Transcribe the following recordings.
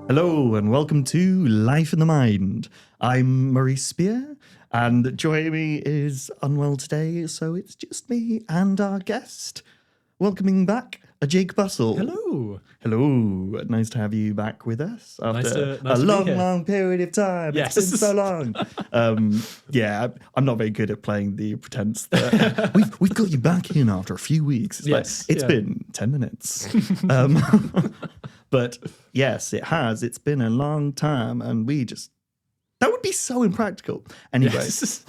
Hello and welcome to Life in the Mind. I'm Maurice Spear and Joey is unwell today, so it's just me and our guest. Welcoming back Jake Bussell. Hello. Hello. Nice to have you back with us after Nice a to be long, here. long period of time. Yes. It's been so long. I'm not very good at playing the pretense that we've got you back in after a few weeks. It's Yes, like, it's yeah. been 10 minutes. But yes, it has. It's been a long time and that would be so impractical. Anyway. Yes.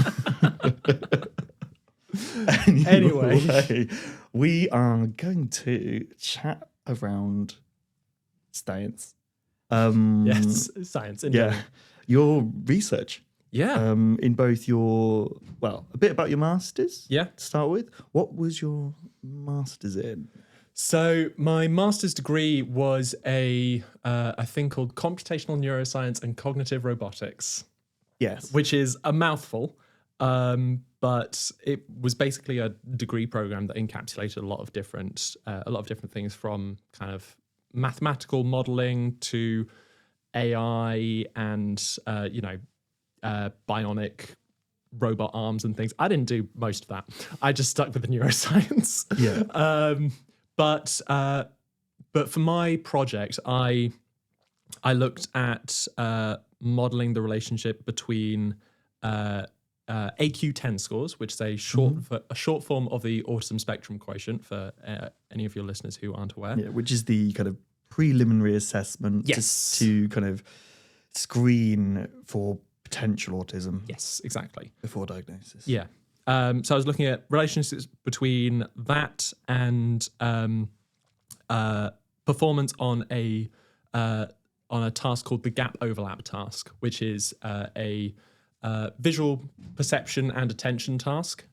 Anyway, we are going to chat around science. Yes, science. In Yeah, your research. Yeah. In both a bit about your masters. Yeah. To start with, what was your masters in? So my master's degree was a thing called computational neuroscience and cognitive robotics. Yes. Which is a mouthful, but it was basically a degree program that encapsulated a lot of different things, from kind of mathematical modeling to AI and bionic robot arms and things. I didn't do most of that. I just stuck with the neuroscience. Yeah. But for my project, I looked at modeling the relationship between AQ10 scores, which is a short form of the autism spectrum quotient, for any of your listeners who aren't aware. Yeah, which is the kind of preliminary assessment to kind of screen for potential autism. Yes, exactly. Before diagnosis. Yeah. So I was looking at relationships between that and performance on a task called the gap overlap task, which is a visual perception and attention task.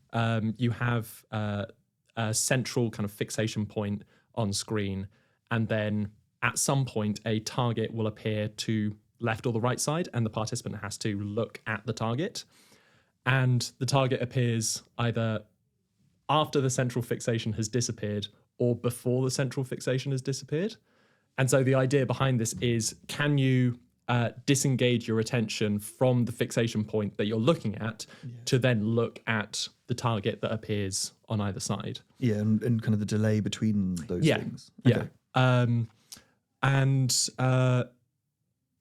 You have a central kind of fixation point on screen, and then at some point a target will appear to left or the right side, and the participant has to look at the target. And the target appears either after the central fixation has disappeared or before the central fixation has disappeared. And so the idea behind this is, can you disengage your attention from the fixation point that you're looking at to then look at the target that appears on either side? Yeah, and kind of the delay between those things. Okay.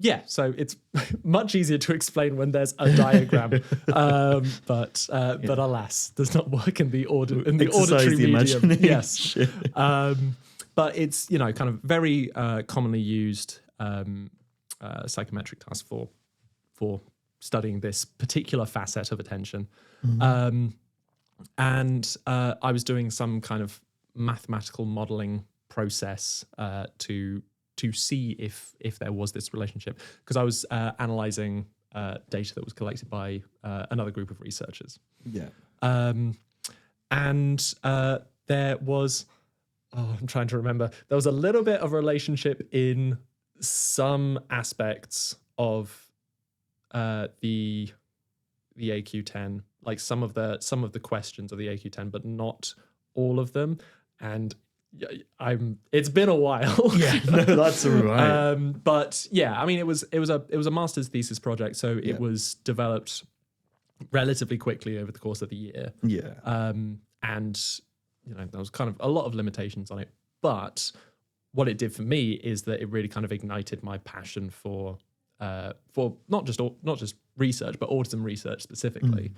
Yeah. So it's much easier to explain when there's a diagram, but alas, does not work in the auditory medium. Yes, but it's kind of very commonly used psychometric task for studying this particular facet of attention. And I was doing some kind of mathematical modeling process to see if there was this relationship, because I was analyzing data that was collected by another group of researchers. Yeah. And there was, I'm trying to remember, there was a little bit of a relationship in some aspects of the AQ10, like some of the questions of the AQ10, but not all of them. And it's been a while. Yeah, no, that's all right. But yeah, I mean, it was a master's thesis project, so it was developed relatively quickly over the course of the year. Yeah. And there was kind of a lot of limitations on it, but what it did for me is that it really kind of ignited my passion for not just research, but autism research specifically.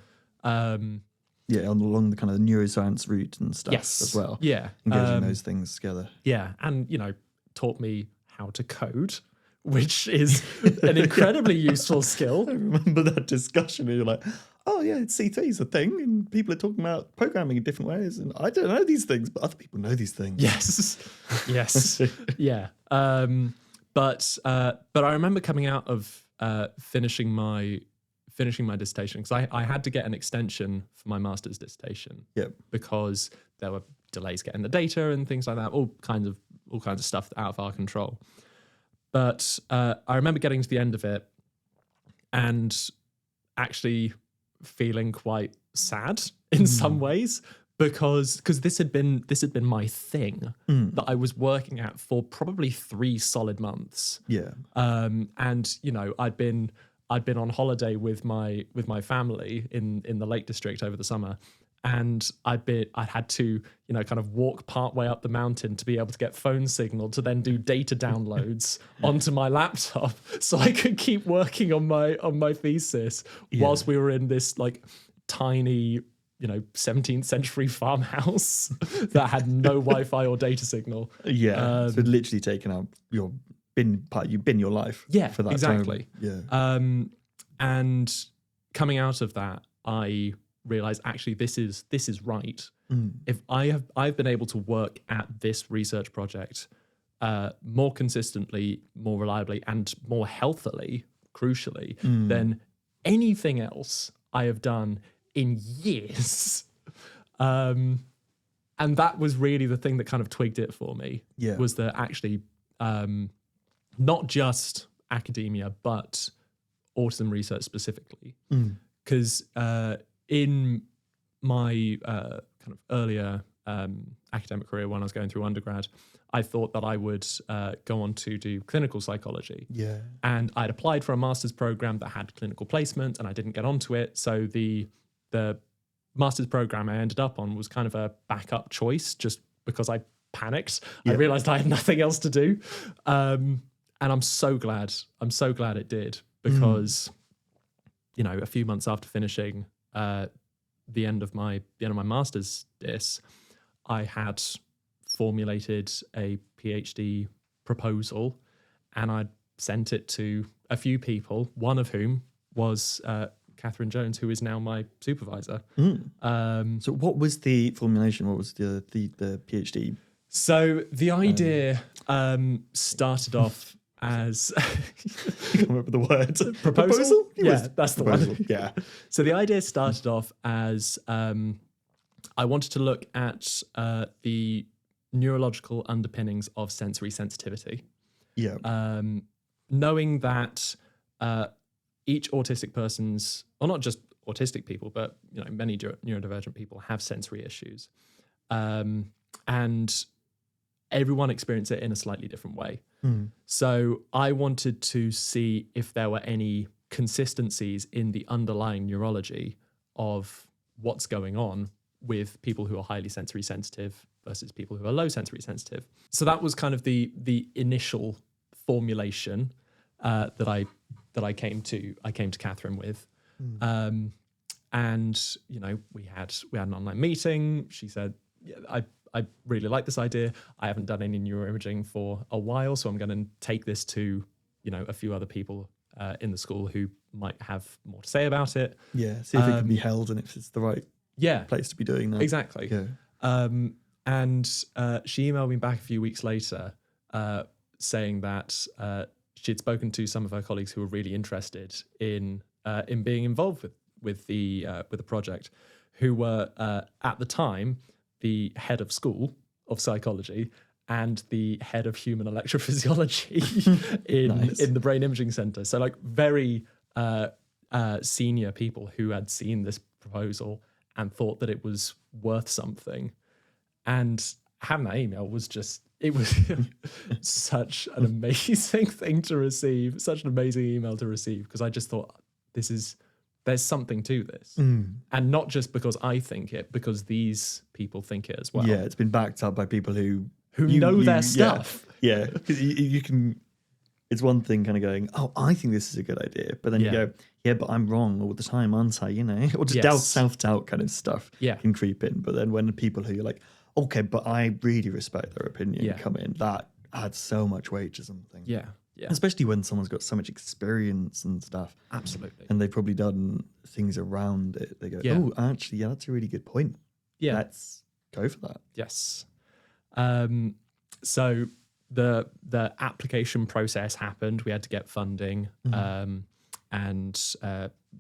Yeah, along the kind of neuroscience route and stuff as well. Yeah. Engaging those things together. Yeah. And, taught me how to code, which is an incredibly useful skill. I remember that discussion and you're like, oh yeah, C3 is a thing and people are talking about programming in different ways. And I don't know these things, but other people know these things. Yes. Yes. Yeah. But I remember coming out of finishing my dissertation, because I had to get an extension for my master's dissertation. Yep. Because there were delays getting the data and things like that, all kinds of stuff out of our control. But I remember getting to the end of it and actually feeling quite sad in some ways, because this had been my thing that I was working at for probably 3 solid months. Yeah. And I'd been on holiday with my family in the Lake District over the summer, and I'd had to kind of walk part way up the mountain to be able to get phone signal to then do data downloads onto my laptop so I could keep working on my thesis whilst we were in this like tiny 17th century farmhouse that had no Wi-Fi or data signal. Yeah. So literally taken out your your life. Yeah, for that exactly. time. Yeah. And coming out of that, I realized actually this is right. If I've been able to work at this research project more consistently, more reliably, and more healthily, crucially, than anything else I have done in years. And that was really the thing that kind of twigged it for me. Yeah. Was that actually not just academia, but autism research specifically. Because in my kind of earlier academic career when I was going through undergrad, I thought that I would go on to do clinical psychology. Yeah. And I'd applied for a master's program that had clinical placement and I didn't get onto it. So the master's program I ended up on was kind of a backup choice just because I panicked. I realized I had nothing else to do. And I'm so glad it did, because, a few months after finishing the end of my master's dis, I had formulated a PhD proposal and I'd sent it to a few people, one of whom was Catherine Jones, who is now my supervisor. So what was the formulation? What was the PhD? So the idea started off as I can't remember the word. proposal? It Yeah, was that's the proposal. one. Yeah. So the idea started off as I wanted to look at the neurological underpinnings of sensory sensitivity. Yeah. Knowing that each autistic person's, or not just autistic people, but many neurodivergent people have sensory issues, and everyone experiences it in a slightly different way. So I wanted to see if there were any consistencies in the underlying neurology of what's going on with people who are highly sensory sensitive versus people who are low sensory sensitive. So that was kind of the initial formulation that I came to Catherine with. And we had an online meeting. She said, I really like this idea. I haven't done any neuroimaging for a while, so I'm going to take this to a few other people in the school who might have more to say about it. Yeah. See if it can be held and if it's the right place to be doing that. Exactly. Yeah. And she emailed me back a few weeks later saying that she had spoken to some of her colleagues who were really interested in being involved with the project, who were at the time the head of school of psychology and the head of human electrophysiology in the Brain Imaging Centre. So like very senior people who had seen this proposal and thought that it was worth something. And having that email was such an amazing thing to receive, such an amazing email to receive, because I just thought there's something to this. And not just because I think it, because these people think it as well. Yeah, it's been backed up by people who know their stuff. Yeah, because you can. It's one thing kind of going, oh, I think this is a good idea. But then you go, yeah, but I'm wrong all the time, aren't I? Or just self-doubt kind of stuff can creep in. But then when the people who you're like, okay, but I really respect their opinion come in, that adds so much weight to something. Yeah. Especially when someone's got so much experience and stuff. Absolutely. And they've probably done things around it. They go, oh, actually, that's a really good point. Yeah. Let's go for that. Yes. So the application process happened. We had to get funding and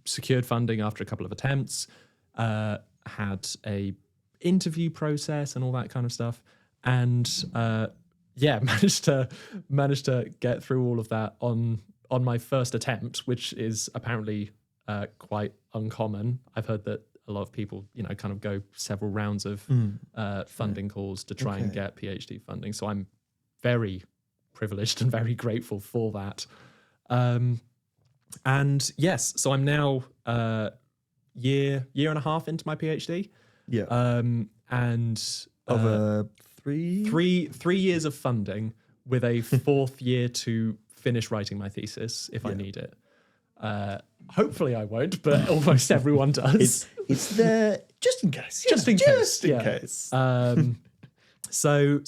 secured funding after a couple of attempts, had a interview process and all that kind of stuff. And managed to get through all of that on my first attempt, which is apparently quite uncommon. I've heard that a lot of people, kind of go several rounds of funding calls to try and get PhD funding. So I'm very privileged and very grateful for that. And yes, so I'm now year and a half into my PhD. Yeah. And Of three years of funding with a fourth year to finish writing my thesis if I need it. Hopefully I won't, but almost everyone does. It's there just in case. Just in case. So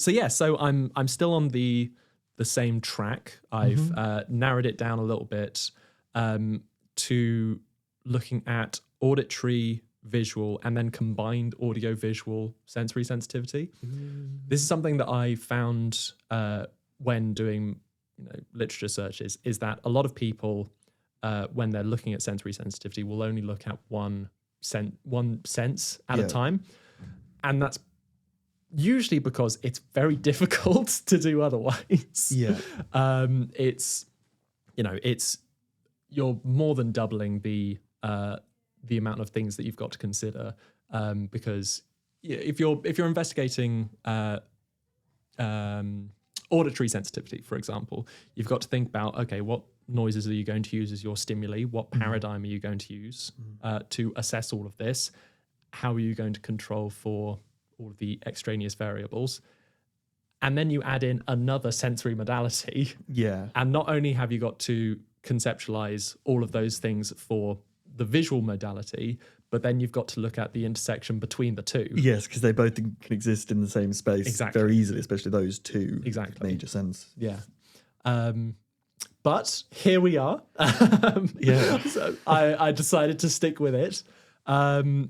I'm still on the same track. I've narrowed it down a little bit to looking at auditory, visual, and then combined audio-visual sensory sensitivity. This is something that I found when doing literature searches, is that a lot of people, when they're looking at sensory sensitivity, will only look at one sense at a time. And that's usually because it's very difficult to do otherwise. Yeah. It's you're more than doubling the amount of things that you've got to consider, because if you're investigating auditory sensitivity, for example, you've got to think about, okay, what noises are you going to use as your stimuli? What paradigm are you going to use to assess all of this? How are you going to control for all of the extraneous variables? And then you add in another sensory modality. Yeah. And not only have you got to conceptualize all of those things for the visual modality, but then you've got to look at the intersection between the two. Yes, because they both can exist in the same space very easily, especially those two major sense. Yeah. But here we are. So I decided to stick with it. I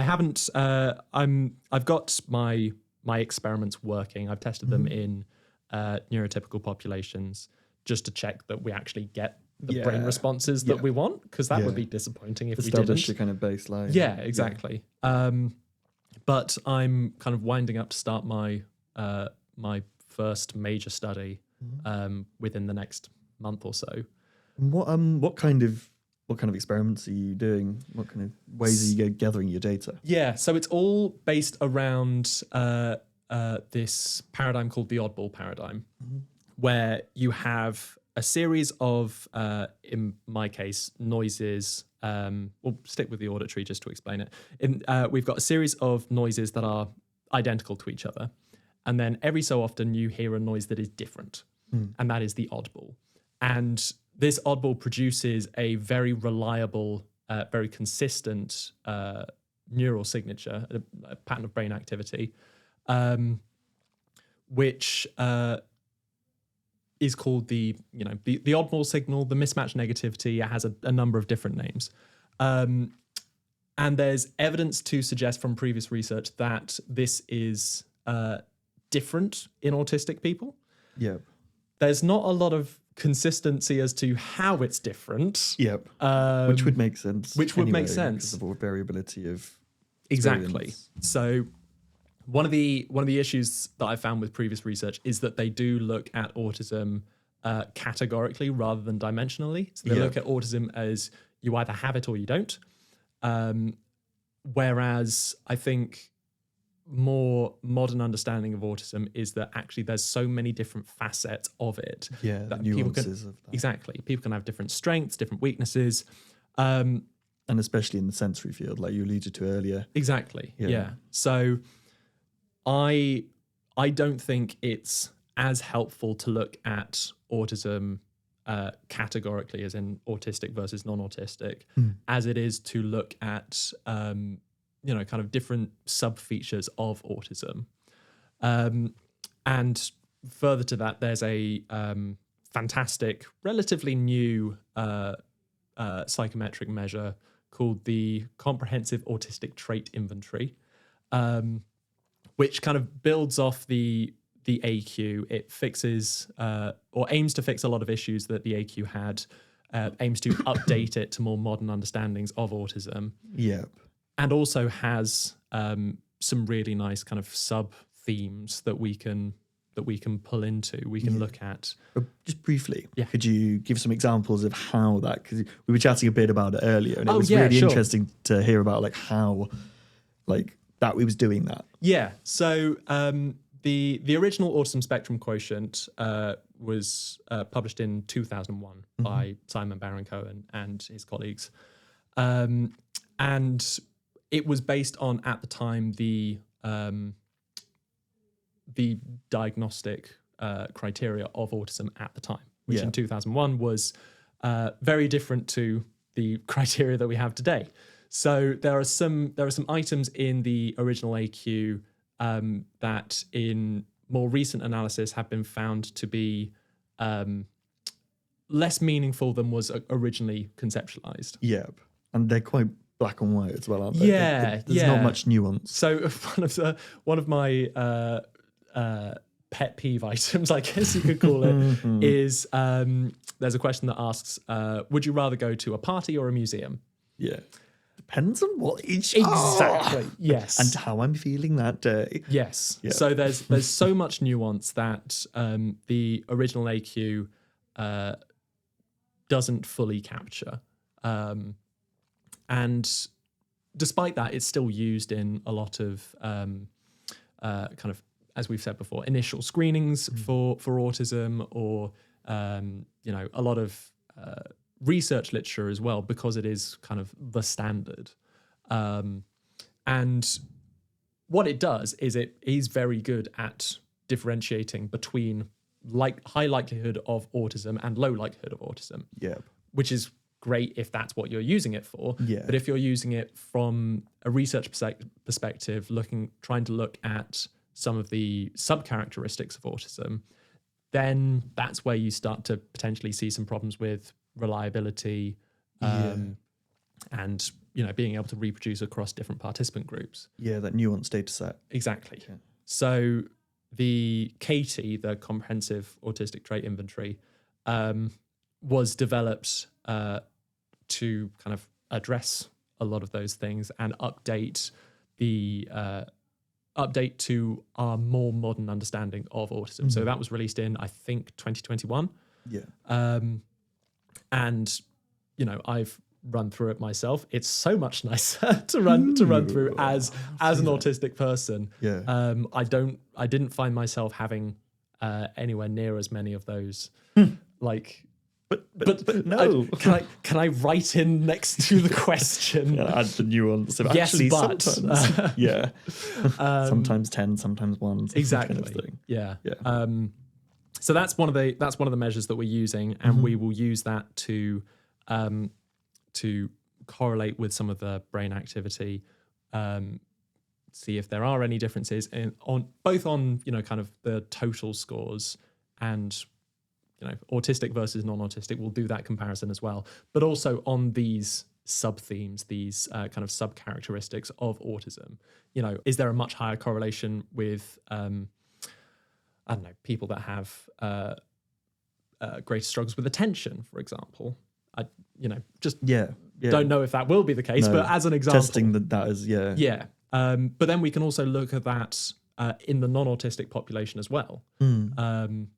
haven't. I've got my experiments working. I've tested them in neurotypical populations just to check that we actually get the brain responses that we want, because that would be disappointing if we didn't. Establish a kind of baseline. Yeah, exactly. But I'm kind of winding up to start my my first major study within the next month or so. What kind of experiments are you doing? What kind of ways are you gathering your data? Yeah, so it's all based around this paradigm called the oddball paradigm, where you have a series of, in my case, noises. We'll stick with the auditory just to explain it. We've got a series of noises that are identical to each other. And then every so often you hear a noise that is different. And that is the oddball. And this oddball produces a very reliable, very consistent neural signature, a pattern of brain activity, which is called the oddball signal, the mismatch negativity. It has a number of different names. And there's evidence to suggest from previous research that this is different in autistic people. Yep. There's not a lot of consistency as to how it's different. Yep. Which would make sense. Would make sense because of all variability of exactly. So one of the issues that I found with previous research is that they do look at autism categorically rather than dimensionally. So they look at autism as you either have it or you don't. Whereas I think more modern understanding of autism is that actually there's so many different facets of it. Yeah, that nuances of that. Exactly. People can have different strengths, different weaknesses. And especially in the sensory field, like you alluded to earlier. Exactly. Yeah. So I don't think it's as helpful to look at autism categorically, as in autistic versus non-autistic, as it is to look at kind of different sub-features of autism. And further to that, there's a fantastic, relatively new psychometric measure called the Comprehensive Autistic Trait Inventory, which kind of builds off the AQ. It fixes or aims to fix a lot of issues that the AQ had, aims to update it to more modern understandings of autism. Yep. And also has some really nice kind of sub themes that we can that we can pull into. We can look at. Just briefly, Yeah. could you give some examples of how that? Because we were chatting a bit about it earlier, and it Oh, was yeah, really sure. interesting to hear about like how, like that we was doing that. Yeah. So the original autism spectrum quotient was published in 2001 by Simon Baron-Cohen and his colleagues, and it was based on, at the time, the diagnostic criteria of autism at the time, which in 2001 was very different to the criteria that we have today. So there are some items in the original AQ that, in more recent analysis, have been found to be less meaningful than was originally conceptualized. Yeah, and they're quite black and white as well, aren't they? Yeah, There's not much nuance. So one of my pet peeve items, I guess you could call it, is there's a question that asks, would you rather go to a party or a museum? Yeah. Depends on what each Exactly. Yes. and how I'm feeling that day. Yes. Yeah. So there's so much nuance that the original AQ doesn't fully capture. And despite that, it's still used in a lot of kind of, as we've said before, initial screenings for autism, or a lot of research literature as well, because it is kind of the standard. And what it does is it is very good at differentiating between high likelihood of autism and low likelihood of autism. Yeah. Which is great if that's what you're using it for. Yeah. But if you're using it from a research perspective, trying to look at some of the subcharacteristics of autism, then that's where you start to potentially see some problems with reliability, and being able to reproduce across different participant groups. Yeah, that nuanced data set. Exactly. Yeah. So the CATI, the Comprehensive Autistic Trait Inventory, was developed to kind of address a lot of those things and update to our more modern understanding of autism. So that was released in, I think, 2021. Yeah. And I've run through it myself. It's so much nicer to run through as an autistic person. Yeah. I didn't find myself having anywhere near as many of those. But no. Can I write in next to the question? Add the nuance of Yes, actually but. sometimes. Yeah. Sometimes 10, sometimes 1. Exactly. Kind of thing. Yeah. Yeah. So that's one of the measures that we're using, and we will use that to correlate with some of the brain activity, see if there are any differences on kind of the total scores, and autistic versus non-autistic. We'll do that comparison as well, but also on these sub-themes, these kind of sub-characteristics of autism. Is there a much higher correlation with I don't know, people that have greater struggles with attention, for example? Don't know if that will be the case, but as an example, testing that is but then we can also look at that in the non-autistic population as well,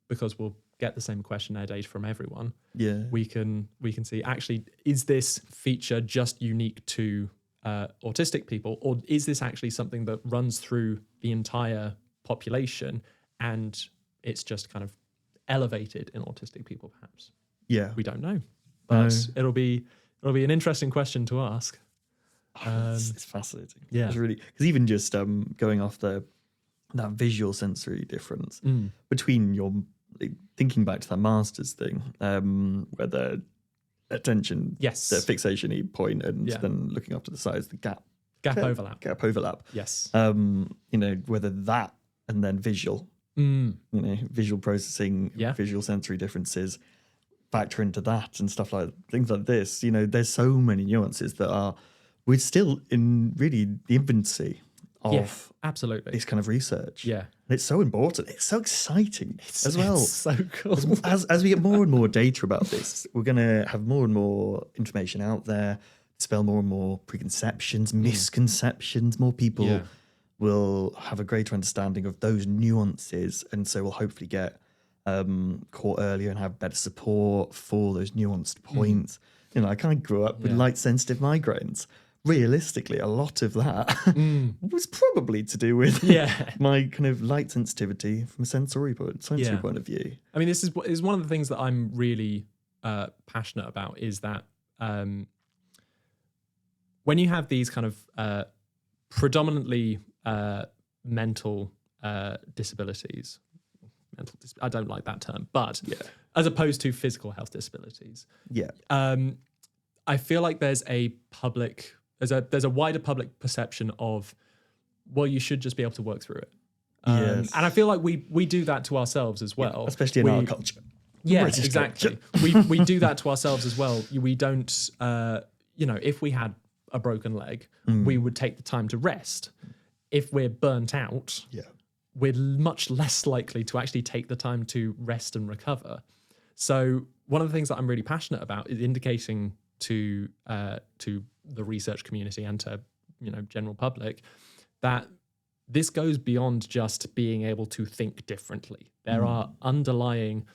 because we'll get the same questionnaire data from everyone. Yeah, we can see, actually, is this feature just unique to autistic people, or is this actually something that runs through the entire population, and it's just kind of elevated in autistic people, perhaps? Yeah, we don't know, but it'll be an interesting question to ask. It's fascinating. Yeah, it's really, because even just going off that visual sensory difference between your thinking back to that master's thing, where the attention, the fixation point, and then looking up to the sides, the gap overlap. Yes, whether that and then visual, visual processing, visual sensory differences factor into that, and stuff like things like this. There's so many nuances that we're still in really the infancy of absolutely this kind of research. Yeah, and it's so important. It's so exciting as well. It's so cool. As we get more and more data about this, we're going to have more and more information out there, dispel more and more preconceptions, misconceptions. More people we'll have a greater understanding of those nuances, and so we'll hopefully get caught earlier and have better support for those nuanced points. You know, I kind of grew up with light sensitive migraines. Realistically, a lot of that was probably to do with my kind of light sensitivity from a sensory point of view. I mean, this is one of the things that I'm really passionate about, is that when you have these kind of predominantly mental disabilities, I don't like that term, but as opposed to physical health disabilities, I feel like there's a wider public perception of, well, you should just be able to work through it. And I feel like we do that to ourselves as well, especially in our culture. Yeah, British exactly. culture. we do that to ourselves as well. We don't, if we had a broken leg, we would take the time to rest. If we're burnt out, we're much less likely to actually take the time to rest and recover. So one of the things that I'm really passionate about is indicating to the research community and to general public that this goes beyond just being able to think differently. There are underlying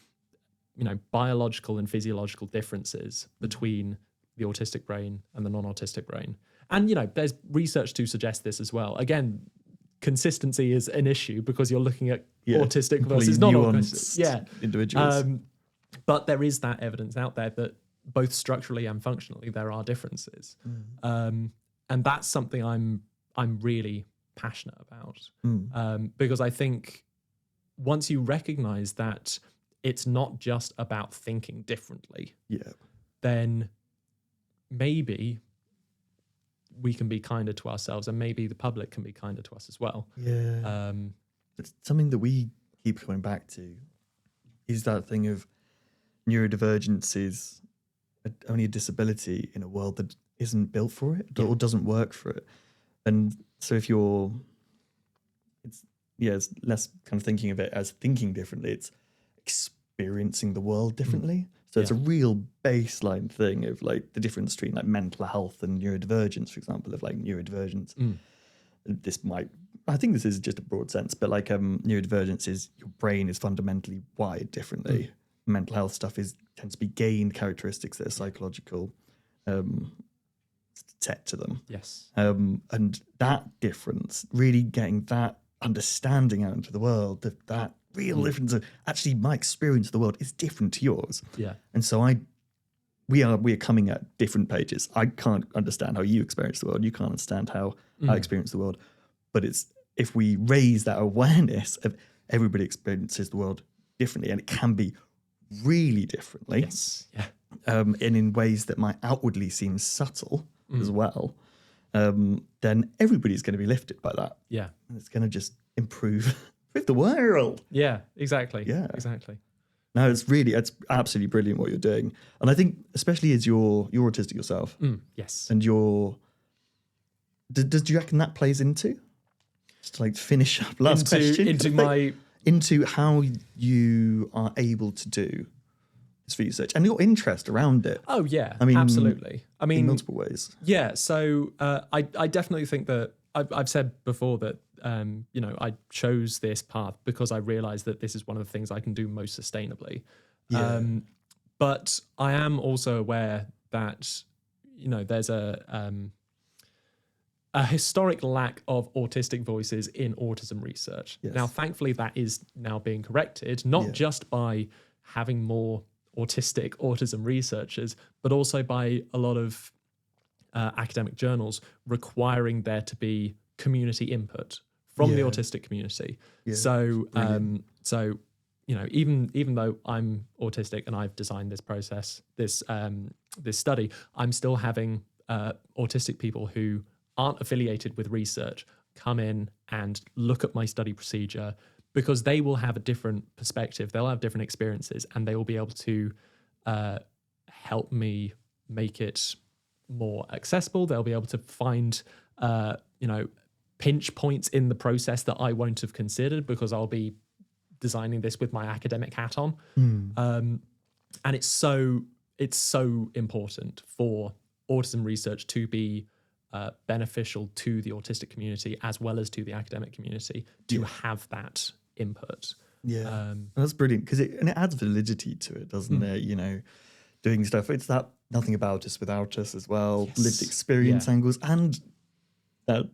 biological and physiological differences between the autistic brain and the non-autistic brain. And there's research to suggest this as well. Again, consistency is an issue because you're looking at autistic versus non-autistic individuals. But there is that evidence out there that both structurally and functionally there are differences. And that's something I'm really passionate about. Because I think once you recognize that it's not just about thinking differently, then maybe we can be kinder to ourselves, and maybe the public can be kinder to us as well. It's something that we keep coming back to, is that thing of neurodivergence is only a disability in a world that isn't built for it or doesn't work for it. And so if it's less kind of thinking of it as thinking differently, it's experiencing the world differently. So it's a real baseline thing of like the difference between like mental health and neurodivergence, for example, of like neurodivergence. I think this is just a broad sense, but like neurodivergence is your brain is fundamentally wired differently. Mental health stuff tends to be gained characteristics that are psychological set to them. And that difference, really getting that understanding out into the world, that real difference of actually my experience of the world is different to yours. And so we are coming at different pages. I can't understand how you experience the world. You can't understand how I experience the world. But it's if we raise that awareness of everybody experiences the world differently, and it can be really differently, and in ways that might outwardly seem subtle as well, then everybody's going to be lifted by that. And it's going to just improve the world. Exactly. No, it's absolutely brilliant what you're doing. And I think especially as you're autistic yourself. And do you reckon that plays into? Just to like finish up last question. Into how you are able to do this research and your interest around it. Oh yeah, I mean, absolutely. I mean, in multiple ways. So I definitely think that I've said before that I chose this path because I realized that this is one of the things I can do most sustainably. But I am also aware that there's a historic lack of autistic voices in autism research. Now, thankfully, that is now being corrected, not just by having more autism researchers, but also by a lot of academic journals requiring there to be community input from the autistic community. So even though I'm autistic and I've designed this process, this study, I'm still having autistic people who aren't affiliated with research come in and look at my study procedure, because they will have a different perspective, they'll have different experiences, and they will be able to help me make it more accessible. They'll be able to find pinch points in the process that I won't have considered because I'll be designing this with my academic hat on. And it's so important for autism research to be beneficial to the autistic community as well as to the academic community to have that input. Yeah, that's brilliant because it adds validity to it, doesn't it? You know, doing stuff. It's that nothing about us without us as well. Yes. Lived experience angles, and that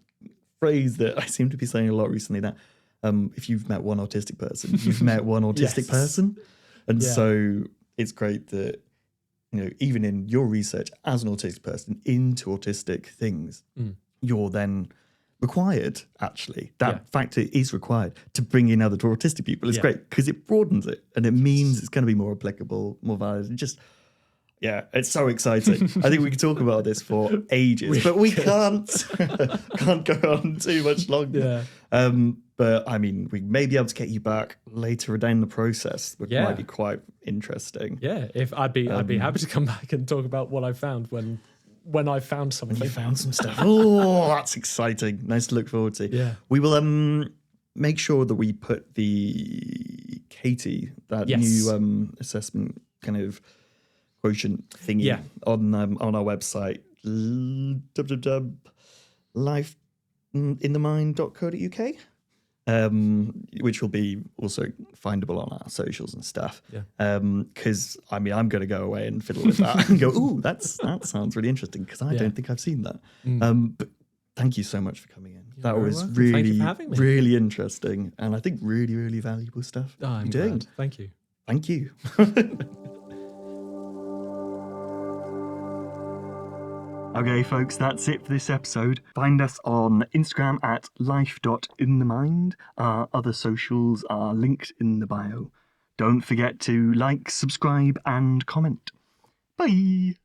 phrase that I seem to be saying a lot recently, that if you've met one autistic person, you've met one autistic person. And so it's great that, you know, even in your research as an autistic person into autistic things, you're then required, actually. That factor is required to bring in other autistic people. It's great because it broadens it and it means it's going to be more applicable, more valid. And just, it's so exciting. I think we could talk about this for ages, but we can't go on too much longer. But I mean, we may be able to get you back later down the process, which might be quite interesting. Yeah, if I'd be happy to come back and talk about what I found when I found something. When you found some stuff. Oh, that's exciting. Nice to look forward to. Yeah. We will make sure that we put the Katie, that new assessment kind of quotient thingy on our website, www.lifeinthemind.co.uk. Which will be also findable on our socials and stuff. Because I mean, I'm going to go away and fiddle with that and go, ooh, that sounds really interesting because I don't think I've seen that. But thank you so much for coming in. That was really interesting, and I think really, really valuable stuff. I'm glad. Thank you. Thank you. Okay, folks, that's it for this episode. Find us on Instagram at life.inthemind. Our other socials are linked in the bio. Don't forget to like, subscribe, and comment. Bye!